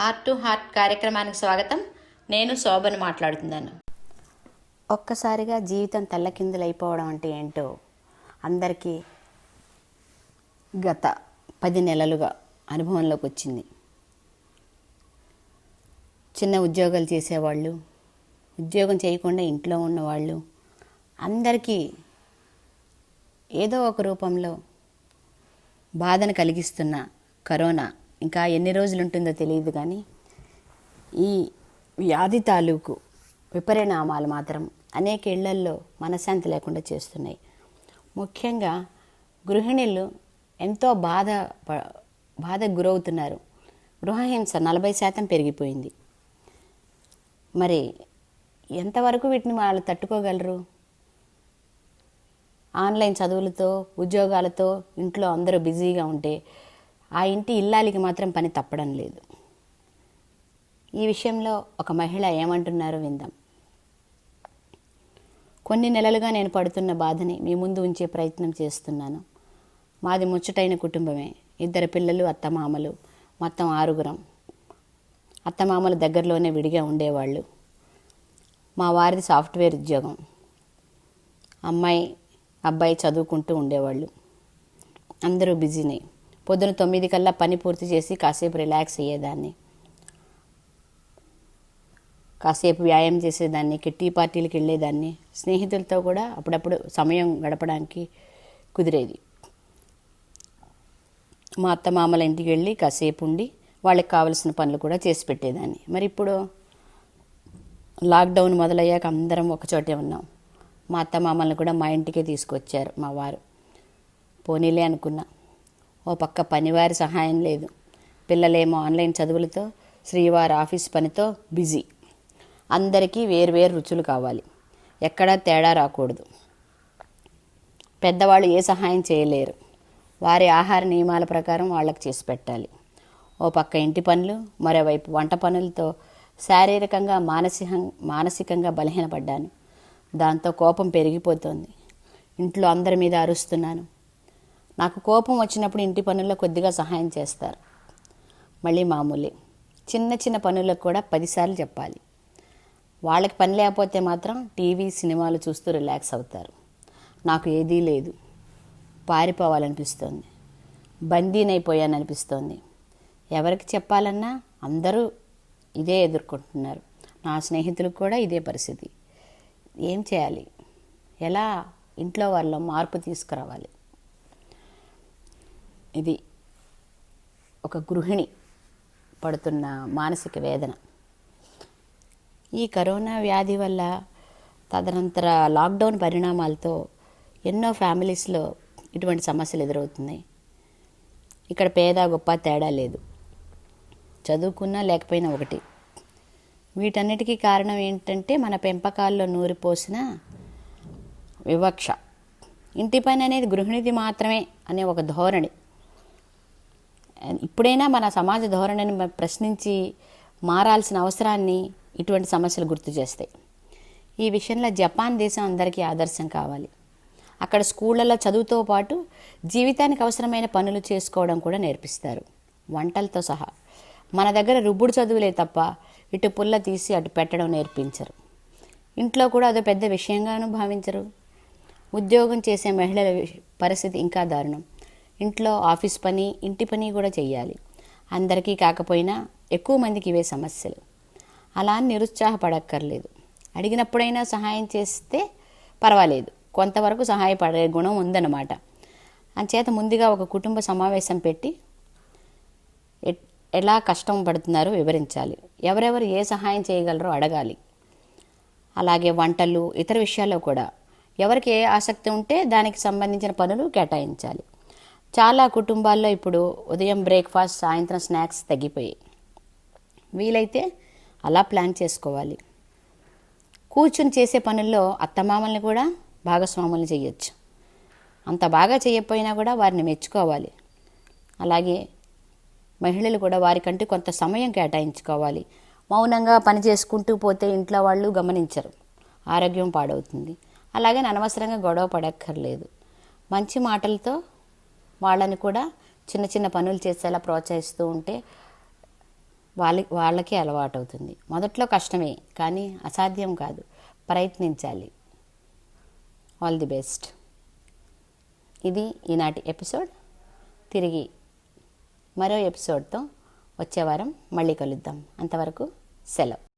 Heart to heart కార్యక్రమానికి స్వాగతం. నేను శోభను మాట్లాడుతున్నాను. ఒక్కసారిగా జీవితం తల్లకిందులైపోవడం అంటే ఏంటో అందరికీ గత 10 నెలలుగా అనుభవంలోకి వచ్చింది. చిన్న ఉద్యోగాలు చేసేవాళ్ళు, ఉద్యోగం చేయకుండా ఇంట్లో ఉన్నవాళ్ళు అందరికీ ఏదో ఒక రూపంలో బాధను కలిగిస్తున్న కరోనా ఇంకా ఎన్ని రోజులు ఉంటుందో తెలియదు. కానీ ఈ వ్యాధి తాలూకు విపరిణామాలు మాత్రం అనేక ఇళ్లల్లో మనశ్శాంతి లేకుండా చేస్తున్నాయి. ముఖ్యంగా గృహిణులు ఎంతో బాధకు గురవుతున్నారు. గృహహింస 40% పెరిగిపోయింది. మరి ఎంతవరకు వీటిని వాళ్ళు తట్టుకోగలరు? ఆన్లైన్ చదువులతో ఉద్యోగాలతో ఇంట్లో అందరూ బిజీగా ఉంటే ఆ ఇంటి ఇల్లాలికి మాత్రం పని తప్పడం లేదు. ఈ విషయంలో ఒక మహిళ ఏమంటున్నారో విందాం. కొన్ని నెలలుగా నేను పడుతున్న బాధని మీ ముందు ఉంచే ప్రయత్నం చేస్తున్నాను. మాది ముచ్చటైన కుటుంబమే. 2 పిల్లలు, అత్తమామలు, మొత్తం 6. అత్తమామలు దగ్గరలోనే విడిగా ఉండేవాళ్ళు. మా వారిది సాఫ్ట్వేర్ ఉద్యోగం. అమ్మాయి అబ్బాయి చదువుకుంటూ ఉండేవాళ్ళు. అందరూ బిజీనే. పొద్దున 9 కల్లా పని పూర్తి చేసి కాసేపు రిలాక్స్ అయ్యేదాన్ని, కాసేపు వ్యాయామం చేసేదాన్ని, కిట్టి పార్టీలకు వెళ్ళేదాన్ని. స్నేహితులతో కూడా అప్పుడప్పుడు సమయం గడపడానికి కుదిరేది. మా అత్తమామల ఇంటికి వెళ్ళి కాసేపు ఉండి వాళ్ళకి కావలసిన పనులు కూడా చేసి పెట్టేదాన్ని. మరి ఇప్పుడు లాక్డౌన్ మొదలయ్యాక అందరం ఒకచోటే ఉన్నాం. మా అత్తమామల్ని కూడా మా ఇంటికే తీసుకొచ్చారు మా వారు. పోనీలే అనుకున్నా. ఓ పక్క పనివారి సహాయం లేదు. పిల్లలేమో ఆన్లైన్ చదువులతో, శ్రీవారి ఆఫీస్ పనితో బిజీ. అందరికీ వేరువేరు రుచులు కావాలి. ఎక్కడా తేడా రాకూడదు. పెద్దవాళ్ళు ఏ సహాయం చేయలేరు. వారి ఆహార నియమాల ప్రకారం వాళ్ళకి చేసి పెట్టాలి. ఓ పక్క ఇంటి పనులు, మరోవైపు వంట పనులతో శారీరకంగా మానసికంగా బలహీనపడ్డాను. దాంతో కోపం పెరిగిపోతోంది. ఇంట్లో అందరి మీద అరుస్తున్నాను. నాకు కోపం వచ్చినప్పుడు ఇంటి పనుల్లో కొద్దిగా సహాయం చేస్తారు. మళ్ళీ మామూలే. చిన్న చిన్న పనులకు కూడా 10 సార్లు చెప్పాలి. వాళ్ళకి పని లేకపోతే మాత్రం టీవీ సినిమాలు చూస్తూ రిలాక్స్ అవుతారు. నాకు ఏదీ లేదు. పారిపోవాలనిపిస్తోంది. బందీనైపోయాననిపిస్తోంది. ఎవరికి చెప్పాలన్నా అందరూ ఇదే ఎదుర్కొంటున్నారు. నా స్నేహితులకు కూడా ఇదే పరిస్థితి. ఏం చేయాలి? ఎలా ఇంట్లో వాళ్ళ మార్పు తీసుకురావాలి? ఇది ఒక గృహిణి పడుతున్న మానసిక వేదన. ఈ కరోనా వ్యాధి వల్ల తదనంతర లాక్డౌన్ పరిణామాలతో ఎన్నో ఫ్యామిలీస్లో ఇటువంటి సమస్యలు ఎదురవుతున్నాయి. ఇక్కడ పేద గొప్ప తేడా లేదు. చదువుకున్నా లేకపోయినా ఒకటి. వీటన్నిటికీ కారణం ఏంటంటే మన పెంపకాల్లో నూరిపోసిన వివక్ష. ఇంటి పని అనేది గృహిణిది మాత్రమే అనే ఒక ధోరణి. ఇప్పుడైనా మన సమాజ ధోరణిని ప్రశ్నించి మారాల్సిన అవసరాన్ని ఇటువంటి సమస్యలు గుర్తు చేస్తాయి. ఈ విషయంలో జపాన్ దేశం అందరికీ ఆదర్శం కావాలి. అక్కడ స్కూళ్ళల్లో చదువుతో పాటు జీవితానికి అవసరమైన పనులు చేసుకోవడం కూడా నేర్పిస్తారు, వంటలతో సహా. మన దగ్గర రుబ్బుడు చదువులే తప్ప ఇటు పుల్ల తీసి అటు పెట్టడం నేర్పించరు. ఇంట్లో కూడా అదో పెద్ద విషయంగానూ భావించరు. ఉద్యోగం చేసే మహిళల పరిస్థితి ఇంకా దారుణం. ఇంట్లో ఆఫీస్ పని, ఇంటి పని కూడా చెయ్యాలి. అందరికీ కాకపోయినా ఎక్కువ మందికి ఇవే సమస్యలు. అలా నిరుత్సాహపడక్కర్లేదు. అడిగినప్పుడైనా సహాయం చేస్తే పర్వాలేదు. కొంతవరకు సహాయపడే గుణం ఉందన్నమాట. అంచేత ముందుగా ఒక కుటుంబ సమావేశం పెట్టి ఎలా కష్టం పడుతున్నారో వివరించాలి. ఎవరెవరు ఏ సహాయం చేయగలరో అడగాలి. అలాగే వంటలు, ఇతర విషయాల్లో కూడా ఎవరికి ఏ ఆసక్తి ఉంటే దానికి సంబంధించిన పనులు కేటాయించాలి. చాలా కుటుంబాల్లో ఇప్పుడు ఉదయం బ్రేక్ఫాస్ట్, సాయంత్రం స్నాక్స్ తగ్గిపోయాయి. వీలైతే అలా ప్లాన్ చేసుకోవాలి. కూర్చుని చేసే పనుల్లో అత్తమామల్ని కూడా భాగస్వాములు చేయొచ్చు. అంత బాగా చేయకపోయినా కూడా వారిని మెచ్చుకోవాలి. అలాగే మహిళలు కూడా వారికంటూ కొంత సమయం కేటాయించుకోవాలి. మౌనంగా పని చేసుకుంటూ పోతే ఇంట్లో వాళ్ళు గమనించరు, ఆరోగ్యం పాడవుతుంది. అలాగే అనవసరంగా గొడవ పడక్కర్లేదు. మంచి మాటలతో వాళ్ళని కూడా చిన్న చిన్న పనులు చేసేలా ప్రోత్సహిస్తూ ఉంటే వాళ్ళకే అలవాటు అవుతుంది. మొదట్లో కష్టమే, కానీ అసాధ్యం కాదు. ప్రయత్నించాలి. All the best. ఇది ఈనాటి ఎపిసోడ్. తిరిగి మరో ఎపిసోడ్తో వచ్చే వారం మళ్ళీ కలుద్దాం. అంతవరకు సెలవు.